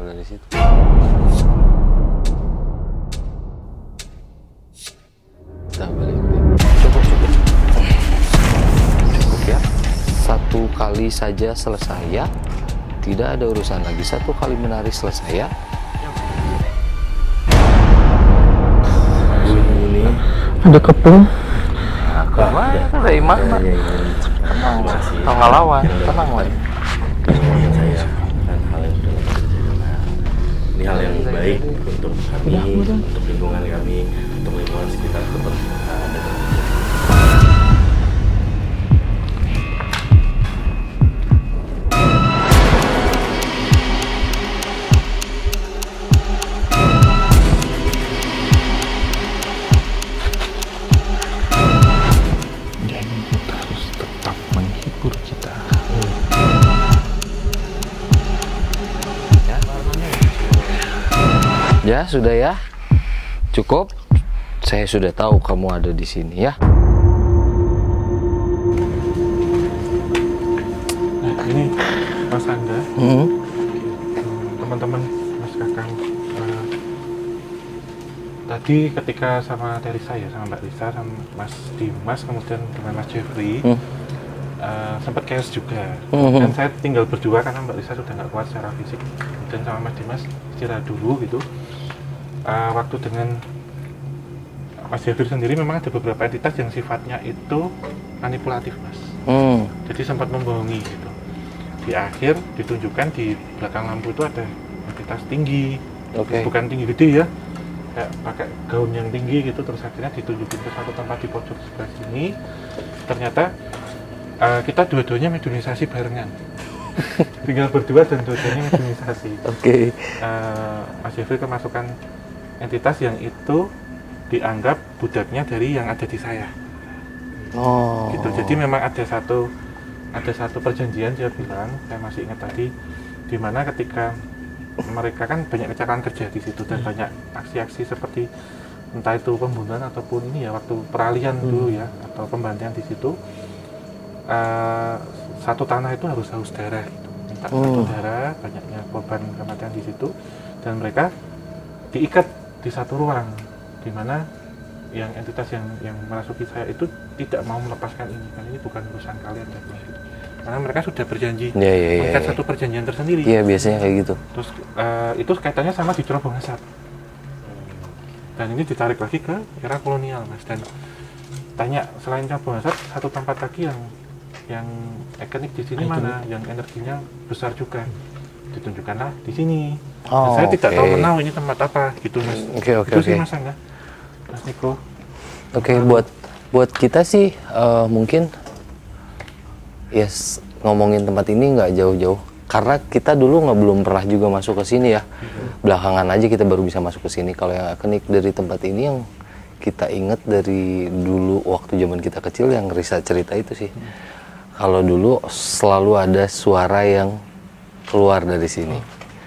dari situ. Kita balik deh. Cukup ya. 1 kali saja selesai ya. Tidak ada urusan lagi. 1 kali menari selesai ya. Ini ada kepung. Ada Imam. Tenang, kalau nggak lawan, tenang lah. Saya dan hal yang sudah terjadi. Ini hal yang baik untuk kami, untuk lingkungan kami, untuk lingkungan sekitar tempat ada. Ya, sudah ya. Cukup. Saya sudah tahu kamu ada di sini ya. Nah, ini Mas Angga, teman-teman, Mas Kakang. Tadi ketika sama Teresa ya, sama Mbak Lisa, sama Mas Dimas, kemudian dengan Mas Jeffrey, sempat chaos juga. Dan saya tinggal berdua karena Mbak Lisa sudah nggak kuat secara fisik. Dan sama Mas Dimas istirahat dulu gitu. Waktu dengan Mas Jeffrey sendiri memang ada beberapa entitas yang sifatnya itu manipulatif, Mas. Jadi sempat membohongi gitu. Di akhir ditunjukkan di belakang lampu itu ada entitas tinggi, bukan tinggi gede ya, kayak pakai gaun yang tinggi gitu. Terus akhirnya ditunjukin ke satu tempat di pojok sebelah sini. Ternyata kita dua-duanya mediumisasi barengan. Tinggal berdua dan dua-duanya mediumisasi. Mas Jeffrey kemasukan entitas yang itu dianggap budaknya dari yang ada di saya. Gitu. Jadi memang ada satu perjanjian, dia bilang, saya masih ingat tadi, di mana ketika mereka kan banyak kecelakaan kerja di situ dan banyak aksi-aksi seperti entah itu pembunuhan ataupun ini ya waktu peralihan dulu ya, atau pembantian di situ, satu tanah itu harus haus darah gitu. Minta satu darah, banyaknya korban kematian di situ, dan mereka diikat di satu ruang, di mana yang entitas yang merasuki saya itu tidak mau melepaskan ini, karena ini bukan urusan kalian dan gitu. Karena mereka sudah berjanji mengikat satu perjanjian tersendiri. Iya, biasanya kayak gitu. Terus itu kaitannya sama di cerobong asap. Dan ini ditarik lagi ke era kolonial, Mas. Dan tanya, selain cerobong asap, satu tempat lagi yang ikonik di sini mana, yang energinya besar juga, ditunjukkanlah di sini. Saya tidak tahu menau ini tempat apa gitu, Mas. Itu sih Mas Angga, Mas Niko. Buat kita sih mungkin ngomongin tempat ini nggak jauh-jauh, karena kita dulu belum pernah juga masuk ke sini ya. Belakangan aja kita baru bisa masuk ke sini. Kalau yang ikonik dari tempat ini yang kita ingat dari dulu waktu zaman kita kecil, yang Risa cerita itu sih. Kalau dulu selalu ada suara yang keluar dari sini.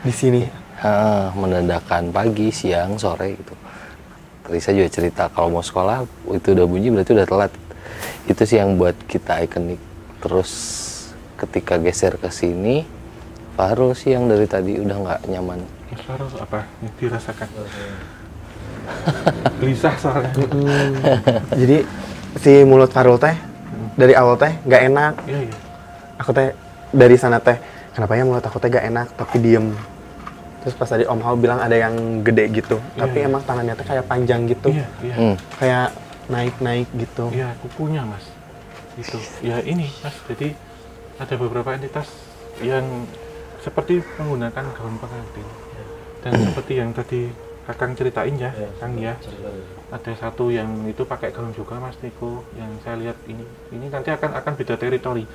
Di sini? Menandakan pagi, siang, sore gitu. Risa juga cerita kalau mau sekolah itu udah bunyi berarti udah telat. Itu sih yang buat kita ikonik. Terus ketika geser ke sini, Fahrul sih yang dari tadi udah nggak nyaman. Fahrul apa yang dirasakan? Gelisah soalnya. Jadi si mulut Fahrul teh dari awal teh nggak enak. Iya. Aku teh dari sana teh, kenapa ya mulut aku teh nggak enak tapi diem. Terus pas tadi Om Hao bilang ada yang gede gitu, tapi emang tangannya tuh kayak panjang gitu, kayak naik-naik gitu. Iya, kukunya Mas, itu. Ya ini Mas, jadi ada beberapa entitas yang seperti menggunakan gaun pengantin. Dan seperti yang tadi Kakang ceritain ya, Kang ya, ada satu yang itu pakai gaun juga Mas Niko, yang saya lihat ini nanti akan beda teritori.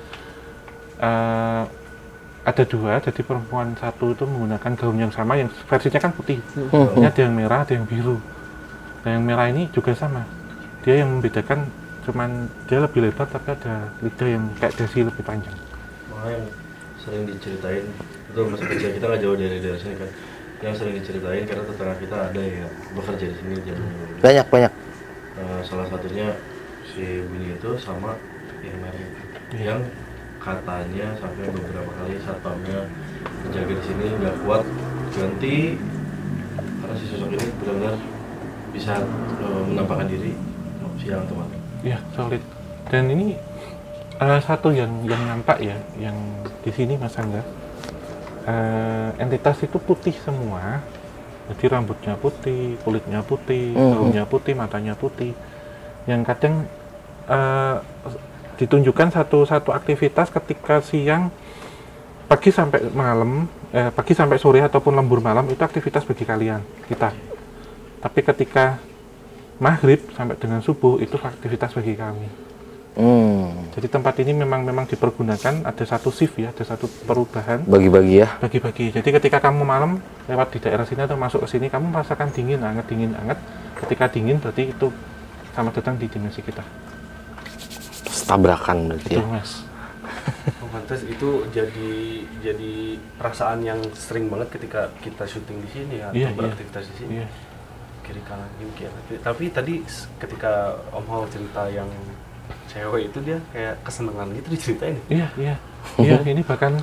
Ada dua, jadi perempuan satu itu menggunakan gaun yang sama, yang versinya kan putih. Ini ada yang merah, ada yang biru. Nah yang merah ini juga sama. Dia yang membedakan cuman dia lebih lebar tapi ada lidah yang kayak dasi lebih panjang. Makanya yang sering diceritain, itu masa kecil kita nggak jauh dari daerah sini kan. Yang sering diceritain karena tetangga kita ada yang bekerja di sini zaman dulu. Banyak. Salah satunya si Willy itu sama yang merah itu. Yang katanya sampai beberapa kali satpamnya penjaga di sini nggak kuat ganti karena si sosok ini benar-benar bisa menampakkan diri siang atau malam. Iya, solid. Dan ini satu yang nampak ya, yang di sini Mas Angga, entitas itu putih semua. Jadi rambutnya putih, kulitnya putih, daunnya putih, matanya putih. Yang kadang ditunjukkan satu aktivitas ketika siang, pagi sampai malam, pagi sampai sore ataupun lembur malam itu aktivitas bagi kalian, kita. Tapi ketika maghrib sampai dengan subuh itu aktivitas bagi kami. Jadi tempat ini memang dipergunakan, ada satu shift ya, ada satu perubahan. Bagi-bagi ya. Bagi-bagi. Jadi ketika kamu malam lewat di daerah sini atau masuk ke sini, kamu merasakan dingin anget. Ketika dingin berarti itu selamat datang di dimensi kita. Tabrakan berarti ya. Betul, Mas. Pantes itu jadi perasaan yang sering banget ketika kita syuting di sini ya, atau beraktivitas di sini. Iya. Kiri kanan kiri. Tapi tadi ketika Om Hao cerita yang cewek itu dia kayak kesenangan gitu diceritain. Iya, ini bahkan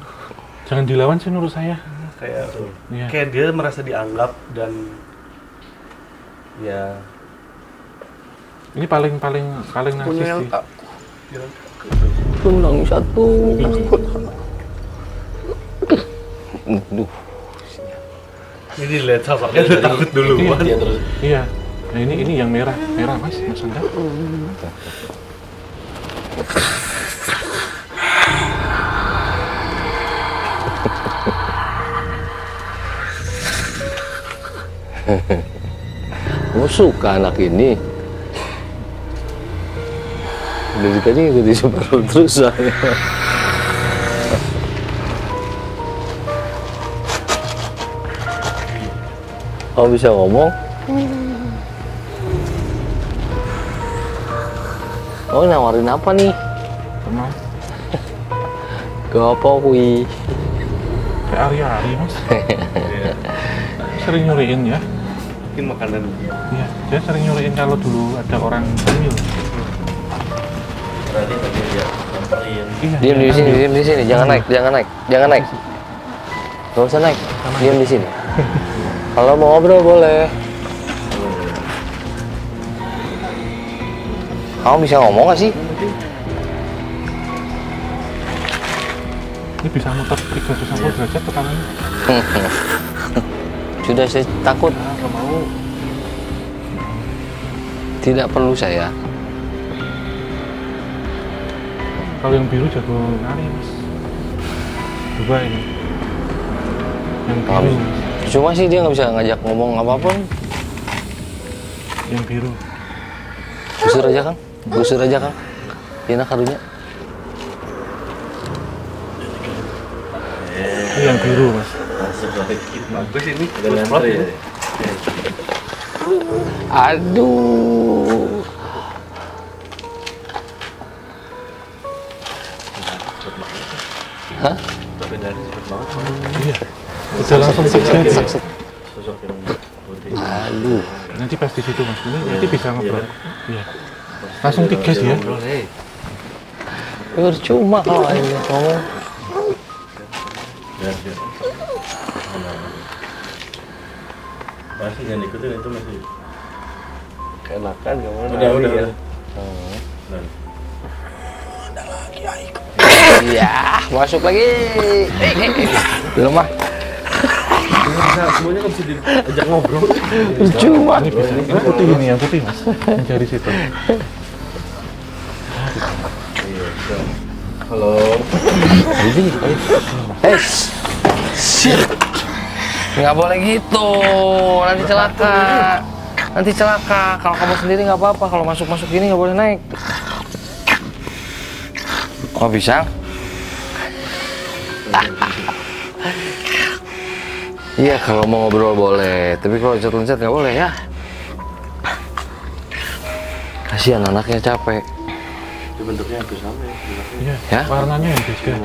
jangan dilawan sih menurut saya. Kayak dia merasa dianggap dan ya ini paling narsis sih. Ulang satu. Duh. ini lihat sosoknya udah takut duluan. Iya. Nah ini yang merah Mas Angga. Kamu suka anak ini? Dari tadi ikuti separuh terus saya. Kamu bisa ngomong? Oh, nawarin apa nih? Kenal. Gak apa kui. Kayak Ari Mas. Sering nyuriin ya. Mungkin makanan. Iya, dia sering nyuriin kalau dulu ada orang hamil. Berarti tadi dia nyamperin. Iya. Diam di sini, jangan naik. Gak usah naik, diam di sini. Kalau mau ngobrol boleh. Kamu bisa ngomong gak sih? Ini bisa muter 360 derajat ke kanan. Sudah, saya takut. Nggak mau. Tidak perlu saya. Kalau yang biru jago nari Mas. Coba ini. Yang biru. Cuma sih dia nggak bisa ngajak ngomong apapun. Yang biru. Gusur aja Kang. Enak karunya. Ini yang biru Mas. Masuk lagi. Bagus ini. Udah nyamper ya. Aduh. Hah? Tapi dari cepet banget. Iya. Udah langsung sukses. Sosok yang putih. Aduh. Nanti pas di situ Mas. Ini nanti bisa ngobrol. Iya. Langsung 3 sih ya. Percuma kalau ini ngomong. Ya. Masih jangan ikutin itu masih. Keenakan nggak mau. Udah. Iya, masuk lagi. Belum mah. Semuanya nggak bisa diajak ngobrol. Percuma. Ini bisa. Ini putih ini yang putih Mas. Yang dari situ. Halo. Nggak boleh gitu. Nanti celaka. Kalau kamu sendiri nggak apa-apa. Kalau masuk gini nggak boleh naik. Oh bisa? Iya, kalau mau ngobrol boleh, tapi kalau loncat-loncat nggak boleh ya. Kasihan anaknya capek. Itu bentuknya hampir sama ya. Iya. Ya? Warnanya yang beda.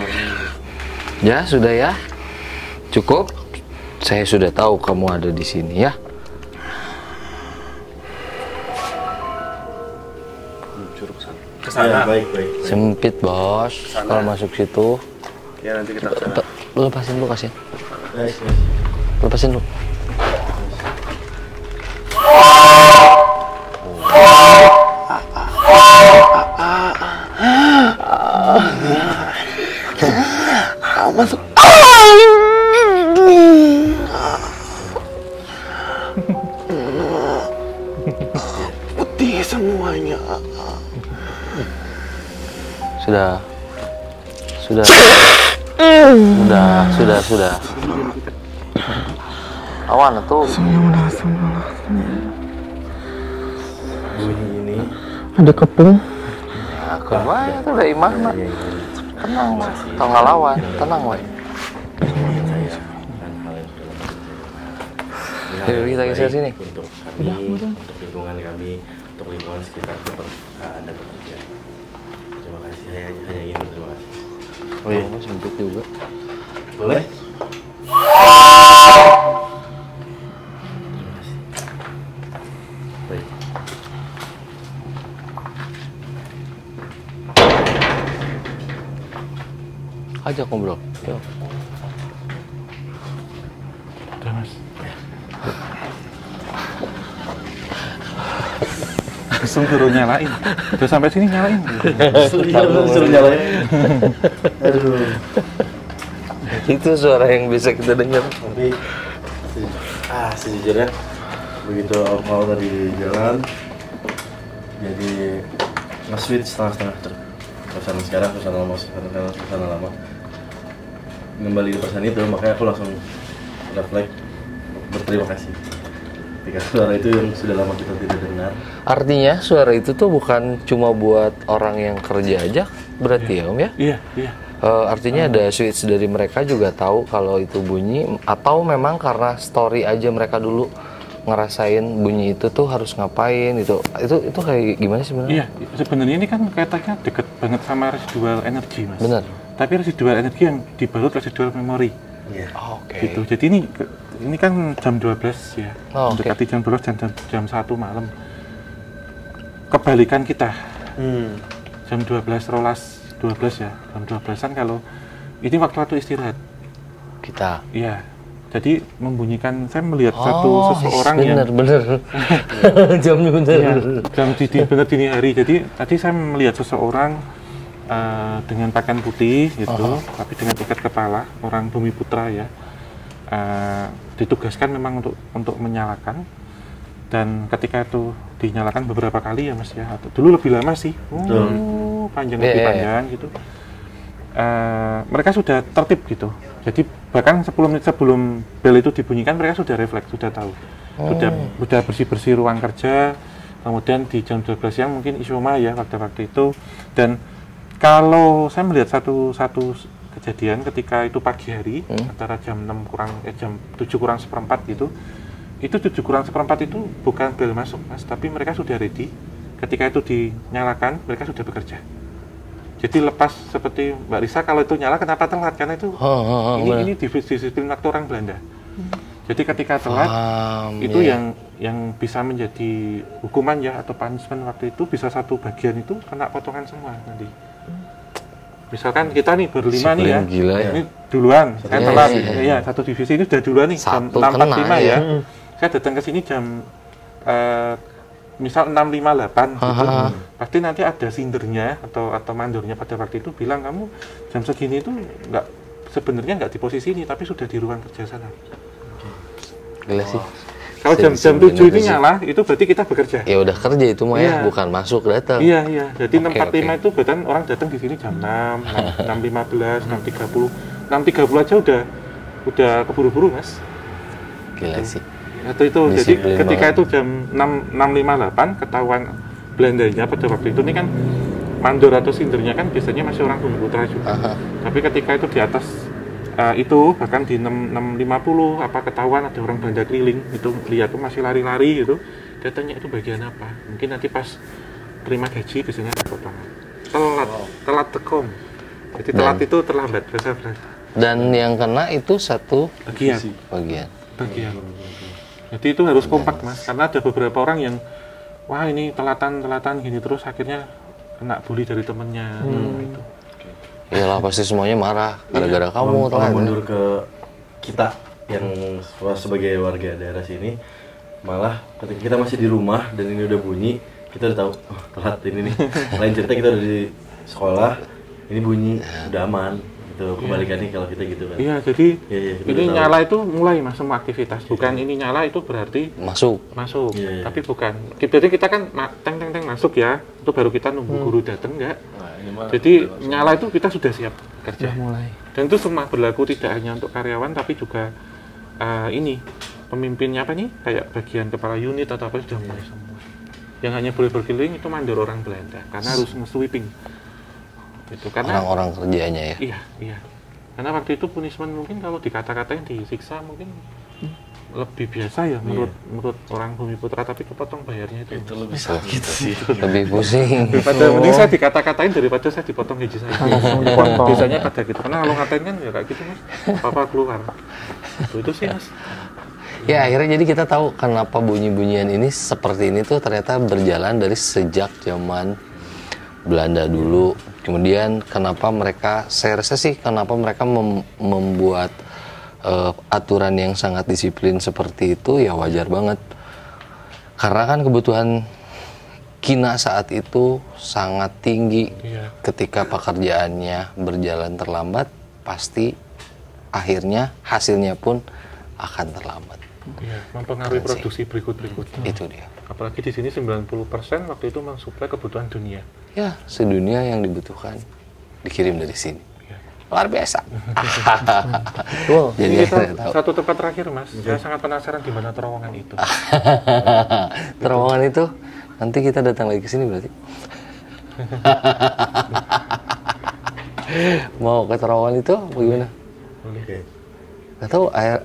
Ya, sudah ya. Cukup. Saya sudah tahu kamu ada di sini ya. Kesana sana. baik. Sempit bos, kalau masuk situ. Ya nanti kita kesana. Lu lepasin lu, kasihan. Guys. Lepasin lu. Masuk. Putih semuanya. Sudah. Awan tuh. Bunyi ini Ada kepung. Ya, kemana tuh dari mana? Tenang, Mas. Tau ngelawan, tenang, Wei. Yuk kita geser sini. untuk kami, untuk lingkungan kami, untuk lingkungan sekitar tempat Anda bekerja. Terima kasih, hanya ingin terima kasih. Oh iya, sempit juga. Boleh? Terima kasih. Baik. Ajak ngobrol. Yuk. Udah Mas. Langsung suruh nyalain. Udah sampai sini nyalain. Suruh nyalain. Aduh. Itu suara yang bisa kita dengar. Tapi sejujurnya begitu mau tadi jalan jadi nge-switch setengah-setengah suasana sekarang, suasana lama kembali ke perasaan itu, makanya aku langsung refleks berterima kasih ketika suara itu yang sudah lama kita tidak dengar. Artinya suara itu tuh bukan cuma buat orang yang kerja aja berarti ya Om ya? Iya. Artinya ada switch dari mereka juga tahu kalau itu bunyi, atau memang karena story aja mereka dulu ngerasain bunyi itu tuh harus ngapain itu kayak gimana sih sebenarnya? Iya, sebenarnya ini kan kaitannya deket banget sama residual energi Mas. Benar. Tapi residual energi yang dibalut residual memori. Iya. Oke. Gitu. Jadi ini kan jam 12 ya. Oh, oke. Mendekati jam 12 dan jam 1 malam. Kebalikan kita. Jam 12 ya. Jam 12-an kalau ini waktu istirahat. Kita. Iya. Jadi membunyikan, saya melihat seseorang yang bener. Jamnya bener. iya, jam benar dini hari. Jadi tadi saya melihat seseorang dengan pakaian putih gitu, tapi dengan ikat kepala, orang Bumi Putra ya. Ditugaskan memang untuk menyalakan, dan ketika itu dinyalakan beberapa kali ya Mas ya. Dulu lebih lama sih. Panjang lebih panjang gitu. Mereka sudah tertib gitu. Jadi bahkan 10 menit sebelum bel itu dibunyikan mereka sudah refleks, sudah tahu. Sudah bersih-bersih ruang kerja. Kemudian di jam 12 siang mungkin isoma ya waktu itu. Dan kalau saya melihat satu kejadian ketika itu pagi hari antara jam 7 kurang seperempat gitu. Itu 7 kurang seperempat itu bukan bel masuk Mas, tapi mereka sudah ready. Ketika itu dinyalakan, mereka sudah bekerja. Jadi lepas seperti Mbak Risa, kalau itu nyala kenapa telat? Karena itu ini disiplin waktu orang Belanda. Jadi ketika telat itu yang bisa menjadi hukuman ya atau punishment waktu itu bisa satu bagian itu kena potongan semua nanti. Misalkan kita nih berlima nih ya, gila, ya. Ini duluan, saya telat, ya satu divisi ini sudah duluan nih jam 6.45 ya. Saya datang ke sini jam misal 6.58 gitu, pasti nanti ada sindernya atau mandornya pada waktu itu bilang kamu jam segini itu sebenarnya nggak di posisi ini tapi sudah di ruang kerja sana. Gila sih. Kalau jam 7 ini nyala itu berarti kita bekerja. Ya udah kerja itu mah ya, bukan masuk datang. Iya. Jadi 6.45 itu berarti orang datang di sini jam 6, 6.15, 6.30 aja udah keburu-buru Mas. Gila sih. Atau itu disiplin jadi ketika banget. Itu jam 6.58 ketahuan Belandanya pada waktu itu ini kan mandor atau sindernya kan biasanya masih orang Bumi Putra juga. Tapi ketika itu di atas itu bahkan di 6.50 apa ketahuan ada orang Belanda keliling itu lihat tuh masih lari-lari gitu. Dia tanya itu bagian apa? Mungkin nanti pas terima gaji biasanya ada potongan. Telat tekom. Jadi telat itu terlambat bahasa. Dan yang kena itu satu bagian. Jadi itu harus kompak Mas, karena ada beberapa orang yang wah ini telatan gini terus akhirnya kena bully dari temennya gitu. Iyalah pasti semuanya marah gara-gara kamu Kalau telat. mundur ke kita yang sebagai warga daerah sini, malah ketika kita masih di rumah dan ini udah bunyi, kita udah tahu telat ini nih. Lain cerita kita udah di sekolah, ini bunyi udah aman gitu. Kebalikannya kalau kita gitu kan. Iya, jadi kita ini udah nyala itu mulai mas semua aktivitas, bukan ini nyala itu berarti Masuk. Iya. tapi bukan. Jadi kita kan teng masuk ya, itu baru kita nunggu guru datang enggak. Jadi nyala itu kita sudah siap kerja. Mulai. Dan itu semua berlaku tidak hanya untuk karyawan tapi juga ini pemimpinnya apa nih kayak bagian kepala unit atau apa sudah mulai semua. Yang hanya boleh berkeliling itu mandor orang Belanda karena harus nge-sweeping. Itu karena Orang-orang kerjanya ya. Iya. Karena waktu itu punishment mungkin kalau dikata-katain disiksa mungkin lebih biasa ya menurut orang Bumiputra, tapi kepotong bayarnya itu lebih sakit sih. Lebih pusing. daripada mending saya dikata-katain daripada saya dipotong gaji saya. Biasanya pada gitu, karena kalau ngatain kan ya kayak gitu mas, apa keluar itu sih mas. Ya akhirnya jadi kita tahu kenapa bunyi-bunyian ini seperti ini tuh ternyata berjalan dari sejak zaman Belanda dulu. Kemudian kenapa mereka, saya rasa sih kenapa mereka membuat aturan yang sangat disiplin seperti itu ya wajar banget. Karena kan kebutuhan Kina saat itu sangat tinggi. Ketika pekerjaannya berjalan terlambat, pasti akhirnya hasilnya pun akan terlambat. Iya, mempengaruhi produksi berikutnya. Itu dia. Apalagi di sini 90% waktu itu mensuplai kebutuhan dunia. Ya, sedunia yang dibutuhkan dikirim dari sini. Luar biasa. Jadi kita satu tempat terakhir mas, saya sangat penasaran di mana terowongan itu. Terowongan itu nanti kita datang lagi ke sini berarti. Mau ke terowongan itu bagaimana? Boleh. Gak tahu air.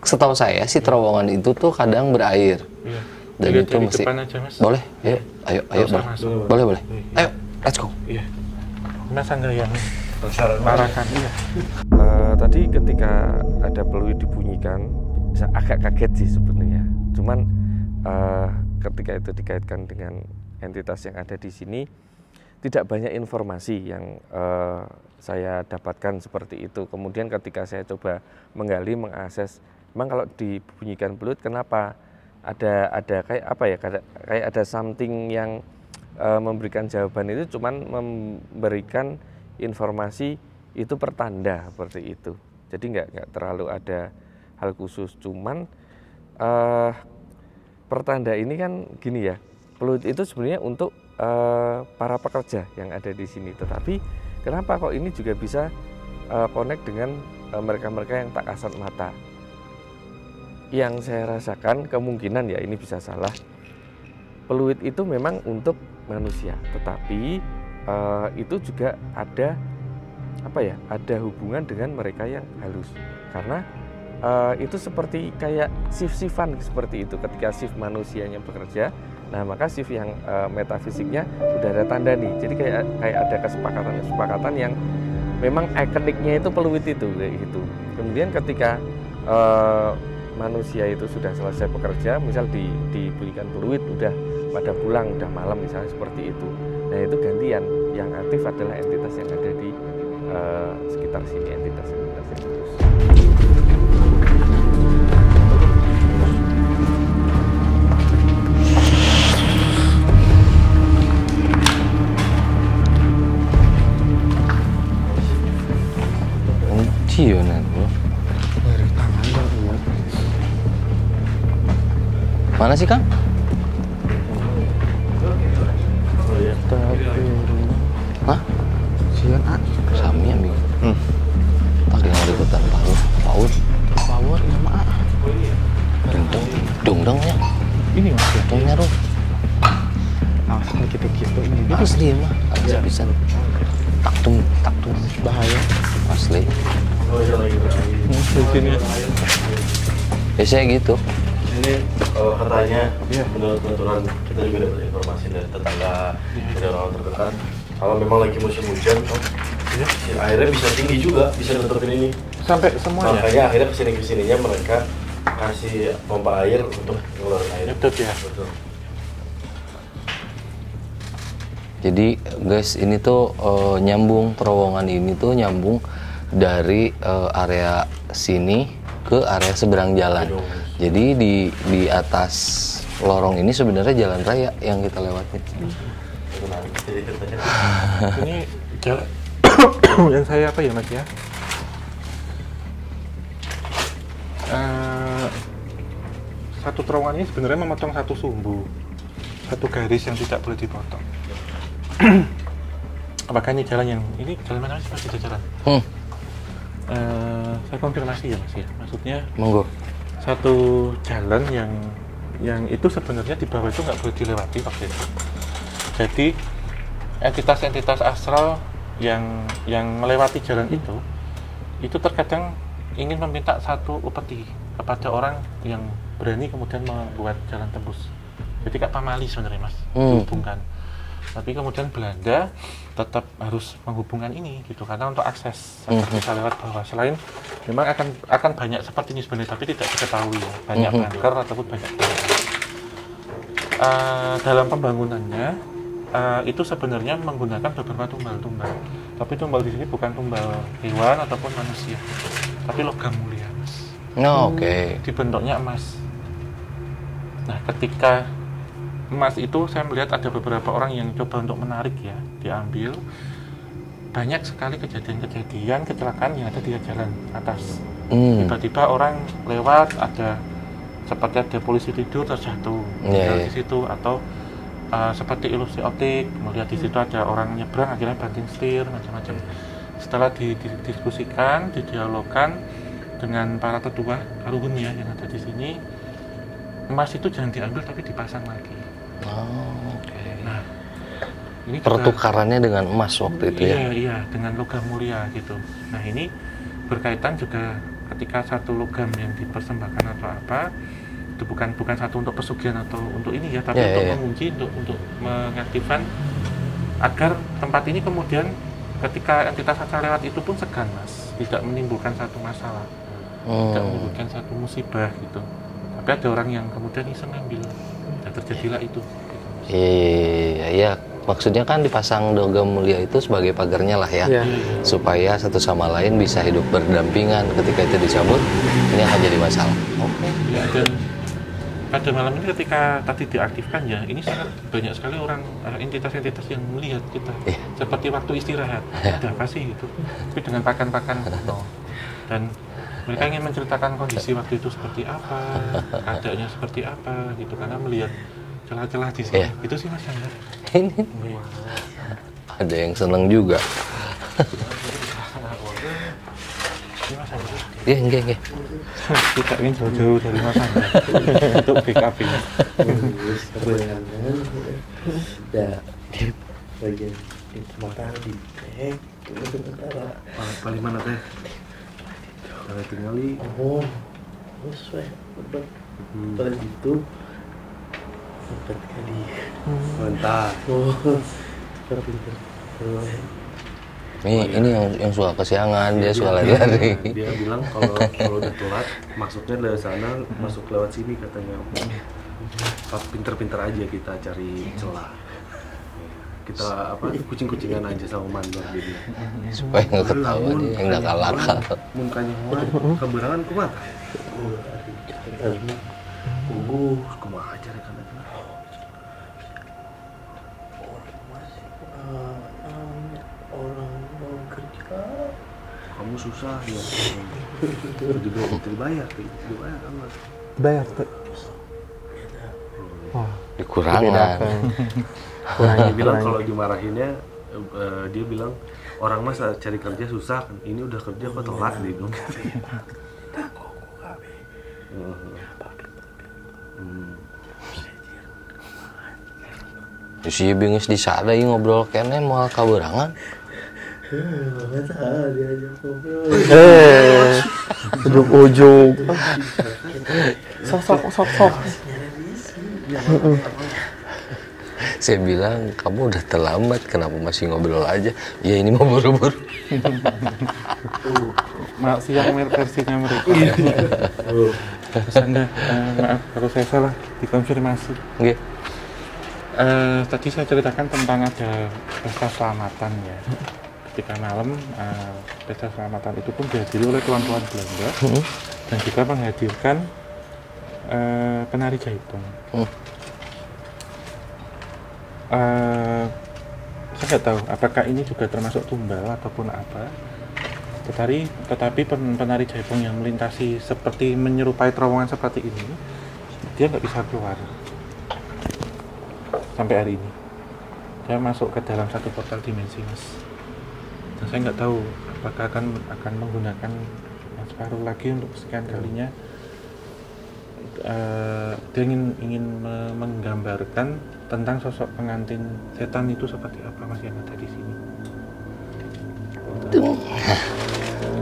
Setahu saya sih terowongan itu tuh kadang berair. Iya. Dan Lihat itu dari mesti. depan aja, Mas. Boleh? Ayo boleh. Ayo, let's go. Iya. Mas Angga yang arahkan. Iya. Tadi ketika ada peluit dibunyikan, agak kaget sih sebenarnya. Cuman ketika itu dikaitkan dengan entitas yang ada di sini, tidak banyak informasi yang saya dapatkan seperti itu. Kemudian ketika saya coba menggali, mengakses, memang kalau dibunyikan peluit, kenapa ada kayak apa ya? Kayak ada something yang memberikan jawaban itu, cuman memberikan informasi itu pertanda seperti itu. Jadi nggak terlalu ada hal khusus. Cuman pertanda ini kan gini ya, peluit itu sebenarnya untuk para pekerja yang ada di sini. Tetapi kenapa kok ini juga bisa connect dengan mereka-mereka yang tak kasat mata? Yang saya rasakan kemungkinan ya ini bisa salah. Peluit itu memang untuk manusia, tetapi itu juga ada apa ya? Ada hubungan dengan mereka yang halus. Karena itu seperti kayak shift-shiftan seperti itu. Ketika shift manusianya bekerja, nah maka shift yang metafisiknya udah ada tanda nih. Jadi kayak ada kesepakatan yang memang ikoniknya itu peluit itu kayak gitu. Kemudian ketika manusia itu sudah selesai bekerja, misal diberikan peluit, udah pada pulang, udah malam misalnya seperti itu. Nah itu gantian, yang aktif adalah entitas yang ada di sekitar sini, entitas yang halus. Cionan bro. Mana sih Kang? Hah? Sian A. Sami ya Bing. Tak yang ada ikutan paut. Power nama A. Dongdongnya. Ini mas ya. Dongnya dong. Awas gitu-gitu ini. Ini asli mah. Ada bisa. Taktum. Bahaya. Asli. Di sini. Biasanya gitu. Ini katanya menurut peraturan kita juga dapat informasi dari tetangga, dari orang terdekat. Kalau memang lagi musim hujan, si airnya bisa tinggi juga, bisa nutupin ini. Sampai semuanya. Makanya akhirnya kesininya mereka kasih pompa air untuk ngeluarin air. Nyedot ya. Betul. Jadi guys, ini tuh nyambung, terowongan ini tuh nyambung dari area sini ke area seberang jalan. Jadi di atas lorong ini sebenarnya jalan raya yang kita lewatin. Ini jalan yang saya apa ya Mas ya? Satu terowongan ini sebenarnya memotong satu sumbu, satu garis yang tidak boleh dipotong. Apakah ini jalan yang ini jalan mana sih Mas? Itu jalan? Saya konfirmasi ya Mas ya. Maksudnya Monggo. satu jalan yang itu sebenarnya di bawah itu nggak boleh dilewati waktu itu. Jadi entitas-entitas astral yang melewati jalan itu terkadang ingin meminta satu upeti kepada orang yang berani kemudian membuat jalan tembus. Jadi kayak pamali sebenarnya Mas, dihubungkan. Tapi kemudian Belanda tetap harus menghubungkan ini gitu karena untuk akses bisa lewat bawah. Selain memang akan banyak seperti ini sebenarnya, tapi tidak diketahui ya. Banyak bunker ataupun banyak dalam pembangunannya itu sebenarnya menggunakan beberapa tumbal-tumbal. Tapi tumbal di sini bukan tumbal hewan ataupun manusia, tapi logam mulia Mas. Oke. Dibentuknya emas. Nah, ketika emas itu saya melihat ada beberapa orang yang coba untuk menarik ya, diambil. Banyak sekali kejadian-kejadian kecelakaan yang ada di jalan atas. Tiba-tiba orang lewat, seperti ada polisi tidur terjatuh di situ, atau seperti ilusi optik, melihat di situ ada orang nyebrang akhirnya banting setir, macam-macam. Setelah didiskusikan, didialogkan dengan para tetua karuhun ya yang ada di sini, emas itu jangan diambil tapi dipasang lagi. Oke. Nah, ini pertukarannya dengan emas waktu itu ya? Iya, dengan logam mulia gitu. Nah, ini berkaitan juga ketika satu logam yang dipersembahkan atau apa, itu bukan satu untuk pesugihan atau untuk ini ya, tapi untuk mengunci, untuk mengaktifkan agar tempat ini kemudian ketika entitas astral lewat itu pun segan Mas, tidak menimbulkan satu masalah, tidak menimbulkan satu musibah gitu. Tapi ada orang yang kemudian iseng ngambil, dan terjadilah itu. Gitu, iya. Maksudnya kan dipasang logam mulia itu sebagai pagarnya lah ya, supaya satu sama lain bisa hidup berdampingan. Ketika itu dicabut, ini akan jadi masalah. Oke. Ya, dan pada malam ini ketika tadi diaktifkan ya, ini sangat banyak sekali orang entitas-entitas yang melihat kita, seperti waktu istirahat. Ada apa sih itu? Tapi dengan pakan-pakan dan mereka ingin menceritakan kondisi waktu itu seperti apa, keadaannya seperti apa gitu, karena melihat celah-celah di sini. Itu sih Mas Chandra. Ini ada yang seneng juga. Iya. Kita ingin jauh-jauh dari Mas Chandra untuk backup ini. Ya, di bagian di matahari di teh, sementara paling mana teh? Kalau tinggali, terus pada itu sempat kali mantap. Ini yang suka kesiangan, dia suka lari-lari. Dia bilang kalau udah telat, masuknya dari sana, masuk lewat sini katanya. Pinter-pinter aja kita cari celah. Kita kucing-kucingan aja sama mandor dia. Supaya nggak ketahuan dia, nggak kalakal. Mukanya keberangan kumata. Kumaha aja kan. Orang mau kerja, kamu susah ya. Dibayar kan? Bayar tuh. Wah, Dikurangan. Dia bilang kalau dimarahinnya, dia bilang orang mas cari kerja susah kan. Ini udah kerja kok telat dia bilang. Si bingung di sana ngobrol kene mau kaberangan. Dia aja ngobrol. ujung. Sok. Saya bilang kamu udah terlambat, kenapa masih ngobrol aja? Ya ini mau buru-buru. Maaf sih yang versinya mereka. Mas Anda, maaf kalau saya salah dikonfirmasi. Nggih. Tadi saya ceritakan tentang ada pesta selamatan ya. Ketika malam, pesta selamatan itu pun dihadiri oleh tuan-tuan Belanda dan juga menghadirkan penari jaipong. Saya nggak tahu apakah ini juga termasuk tumbal ataupun apa. Tetapi penari jaipong yang melintasi seperti menyerupai terowongan seperti ini, dia nggak bisa keluar sampai hari ini. Dia masuk ke dalam satu portal dimensi, Mas. Dan saya nggak tahu apakah akan menggunakan yang separuh lagi untuk sekian kalinya. Dia ingin menggambarkan tentang sosok pengantin setan itu seperti apa, Mas, yang ada di sini.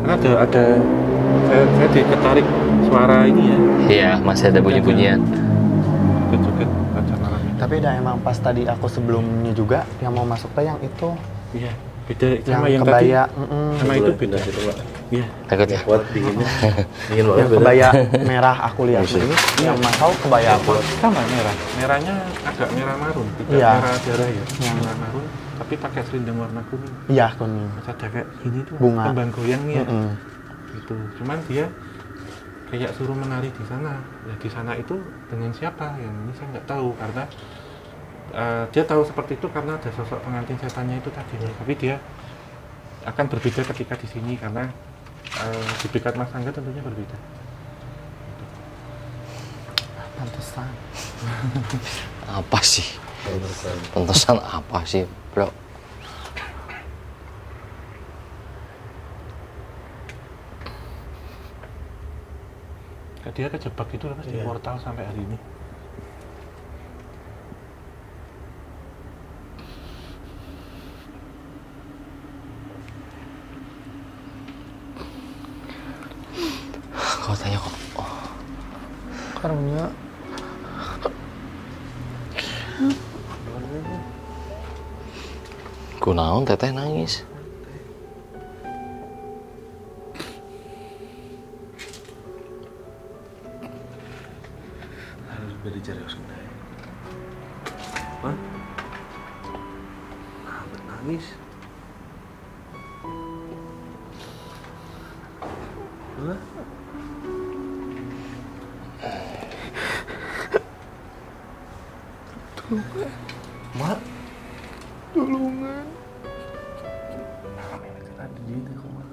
Karena ada saya diketarik suara ini ya. Iya, masih ada bunyi-bunyian. Joget-joget pada malam ini. Tapi udah emang pas tadi aku sebelumnya juga yang mau masuk teh yang itu. Iya, beda sama yang kebaya. tadi. Sama itu beda. Situ, Pak. Iya. Takut ya? Kuat dinginnya. Dingin banget. Yang kebaya merah aku lihat ini. Yang masau kebaya aku. Sama merah. Merahnya agak merah marun, tidak Iya. merah darah ya. Merah marun, tapi pakai selendang warna kuning. Iya, kuning. Ada kayak gini tuh, Bunga. kembang goyang nih ya. Mm-mm. Gitu. Cuman dia kayak suruh menari di sana. Ya di sana itu dengan siapa? Yang ini saya nggak tahu karena dia tahu seperti itu karena ada sosok pengantin setannya itu tadi. Tapi dia akan berbeda ketika di sini karena di dekat Mas Angga tentunya berbeda. Pantesan. Apa sih? Pantesan apa sih, bro? Dia kejebak itu Mas di portal sampai hari ini. Kau tanya kok. Karunya Kunaon teteh nangis. Harus berbicara sudah. Hah? Nangis. Hah? Mak, tulungan. ada di sini kok, Mak.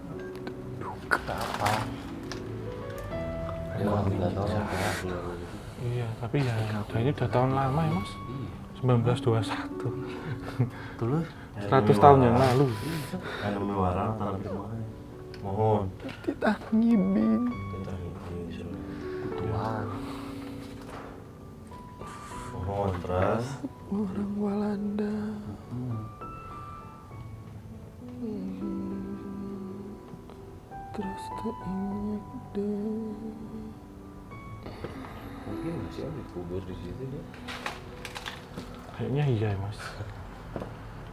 Kenapa? Iya, tapi ya ini udah tahun lama ya Mas. 1921. Tulus. 100 tahun yang lalu. Ada mewarang tanah rumahnya. Mohon. Kita ngibing. Kita ini suruh. Tuhan. Mohon terus. Orang Walanda. Terus teringat deh. Mungkin masih ada dikubur di situ dia. Kayaknya iya Mas.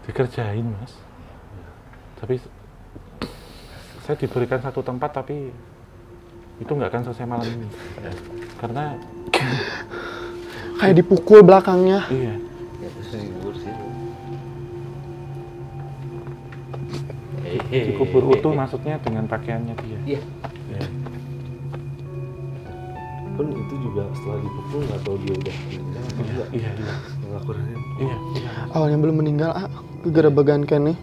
Dikerjain Mas. Tapi saya diberikan satu tempat tapi itu nggak akan selesai malam ini. Karena Kayak dipukul belakangnya. iya, Ya terus dikubur sih. dikubur utuh maksudnya dengan pakaiannya dia. Iya. Pun itu juga setelah dipukul nggak tahu dia udah meninggal atau enggak. Iya, iya. Ngakurannya. Iya, iya. Awalnya belum meninggal, gegara-bagan kene.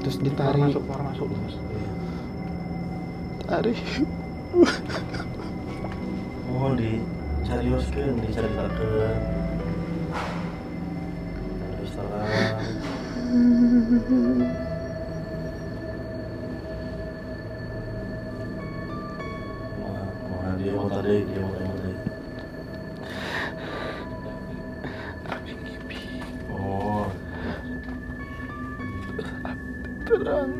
Terus ditarik. Keluar masuk Mas. Tarik. Mohon dicarioskeun, diceritakeun. Terus terang. Mohon dia mau tadi, dia mau tadi. Oh, Terang.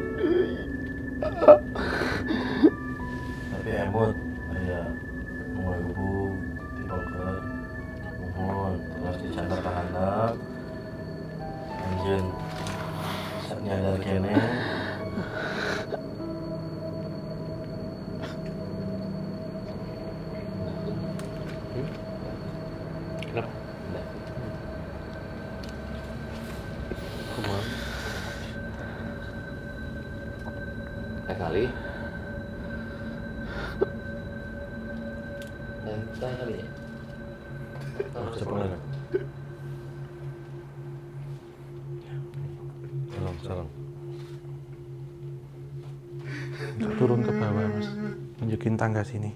tapi emot aya mau ibu dibongkar. Mohon terus dicatat tahanan. Anjeun nyadar kene. Kenapa? kali. Dan terakhir kali ya. Sebenarnya. Salam. Turun ke bawah mas, tunjukin tangga sini.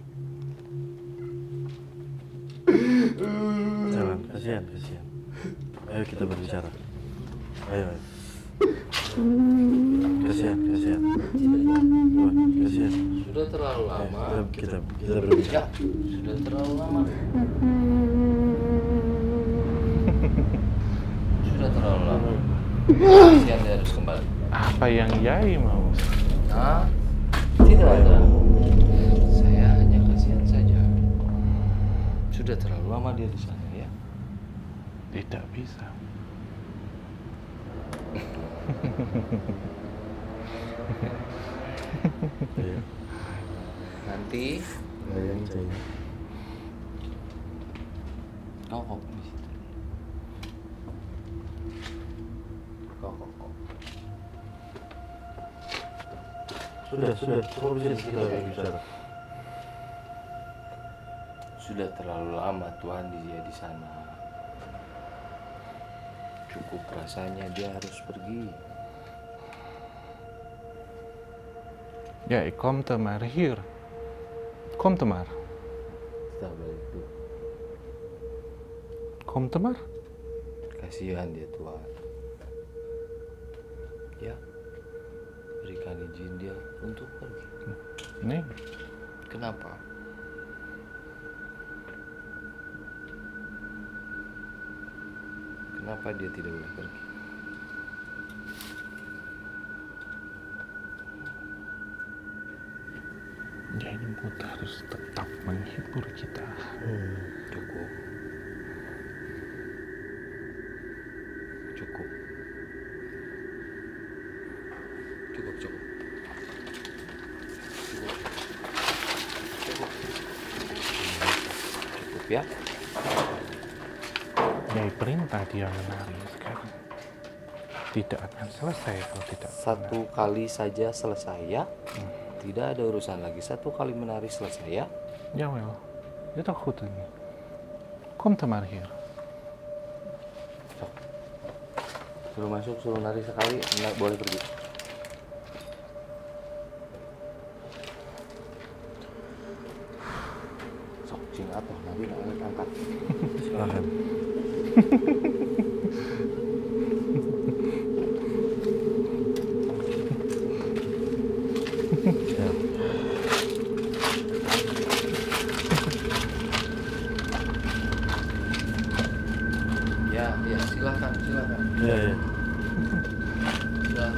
Jangan, kasihan. Ayo kita berbicara. Ayo. Kasihan. Kasihan. Sudah terlalu lama. Kita berbicara. Sudah terlalu lama. Sudah terlalu lama. Kasihan dia harus kembali. Apa yang Yai mau? Nah, tidak ada. Saya hanya kasihan saja. Sudah terlalu lama dia di sana ya. Tidak bisa. Iya. Nanti Bayangin saya. kok di situ. Kok. Sudah. Cukup di sini kita berbicara. Sudah terlalu lama Tuhan dia di sana. Cukup rasanya dia harus pergi. Ja, ik kom te maar hier. Kom te maar. Kita balik dulu. Kom te maar. Kasihan dia Tuhan. Ya, berikan izin dia untuk pergi. Nee. Kenapa? Kenapa dia tidak boleh pergi? Ya ini Buddha harus tetap menghibur kita. Cukup. Cukup ya. Yai perintah dia menari sekarang. Tidak akan selesai kalau tidak. Satu kali saja selesai ya. Tidak ada urusan lagi. Satu kali menari selesai ya. Jawel, itu goed ini. Kom te maar hier. Suruh masuk, suruh nari sekali, nggak boleh pergi. Sok, sing atuh, nari angkat. Silahkan. Ya, silakan. Iya. Silakan. Ya.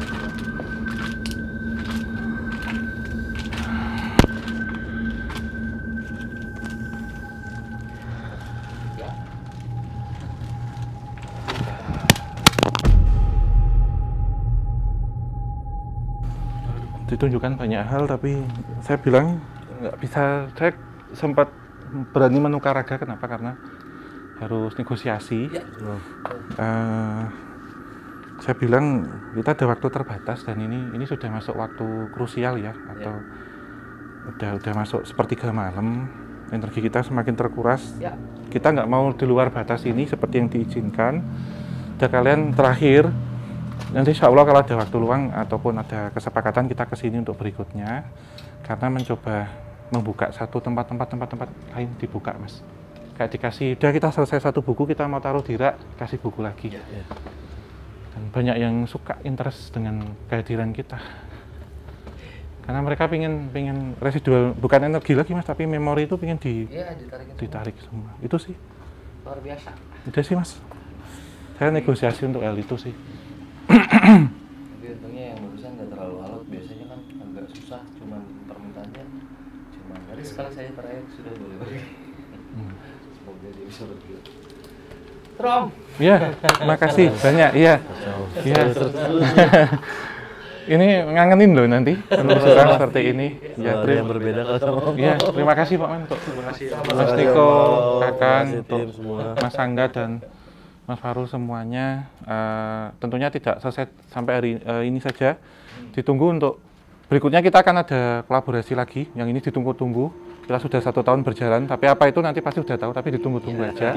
Ditunjukkan banyak hal, tapi saya bilang nggak bisa. Saya sempat berani menukar raga, kenapa? Karena harus negosiasi. Ya. Saya bilang kita ada waktu terbatas dan ini sudah masuk waktu krusial ya, atau udah masuk sepertiga malam, energi kita semakin terkuras. Ya. Kita nggak mau di luar batas ini seperti yang diizinkan. Udah kalian terakhir, nanti insya Allah kalau ada waktu luang ataupun ada kesepakatan kita kesini untuk berikutnya, karena mencoba membuka satu tempat lain dibuka, Mas. Kayak dikasih, udah kita selesai satu buku, kita mau taruh di rak, kasih buku lagi. Dan banyak yang suka interest dengan kehadiran kita. Karena mereka pengen residual, bukan energi lagi Mas, tapi memori itu pengen ditarik semua. Itu sih. Luar biasa. Udah sih Mas. Saya negosiasi untuk hal itu sih. Tapi untungnya yang barusan nggak terlalu alot, biasanya kan agak susah, cuman permintaannya cuman dari sekali saya terakhir sudah boleh pergi. Semoga dia bisa pergi. Trom. Iya, terima kasih banyak. Iya. Iya. Ini ngangenin loh nanti penelusuran seperti ini. Ya, yang berbeda kalau iya, terima kasih Pak Man untuk Mas Niko, Kakang, untuk Mas Angga dan Mas Farul semuanya. Tentunya tidak selesai sampai hari ini saja. Ditunggu untuk Berikutnya kita akan ada kolaborasi lagi, yang ini ditunggu-tunggu. Kita sudah 1 tahun berjalan, tapi apa itu nanti pasti sudah tahu, tapi ditunggu-tunggu aja.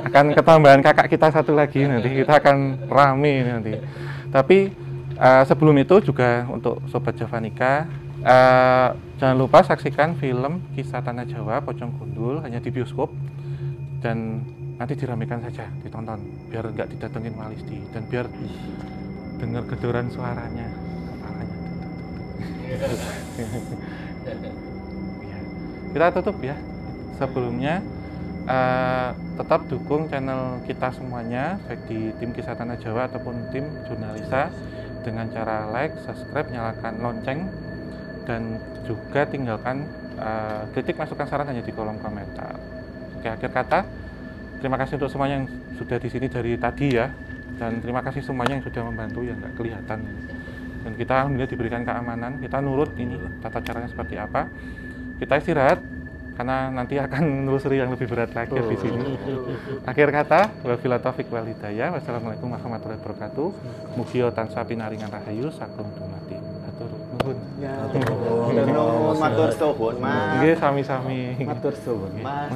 Akan ketambahan kakak kita satu lagi, nanti kita akan rame nanti. Tapi sebelum itu juga untuk Sobat Javanika, jangan lupa saksikan film Kisah Tanah Jawa Pocong Gundul hanya di bioskop, dan nanti diramekan saja, ditonton, biar nggak didatengin Walisti, dan biar dengar gedoran suaranya, kepalanya. Ya. Kita tutup ya. Sebelumnya tetap dukung channel kita semuanya, baik di tim Kisah Tanah Jawa ataupun tim Jurnalisa, dengan cara like, subscribe, nyalakan lonceng, dan juga tinggalkan kritik, masukan, saran hanya di kolom komentar. Oke, akhir kata, terima kasih untuk semuanya yang sudah di sini dari tadi ya. Dan terima kasih semuanya yang sudah membantu, yang nggak kelihatan. Dan kita alhamdulillah diberikan keamanan, kita nurut ini tata caranya seperti apa. Kita istirahat, karena nanti akan menelusuri yang lebih berat lagi di sini. Akhir kata, wabillahi taufiq wal hidayah. Wassalamualaikum warahmatullahi wabarakatuh. Mugia tansah pinaringan rahayu saking dumati. Atur nuhun. Matur suwun, Mas. Nggih, sami-sami. Matur suwun, Mas.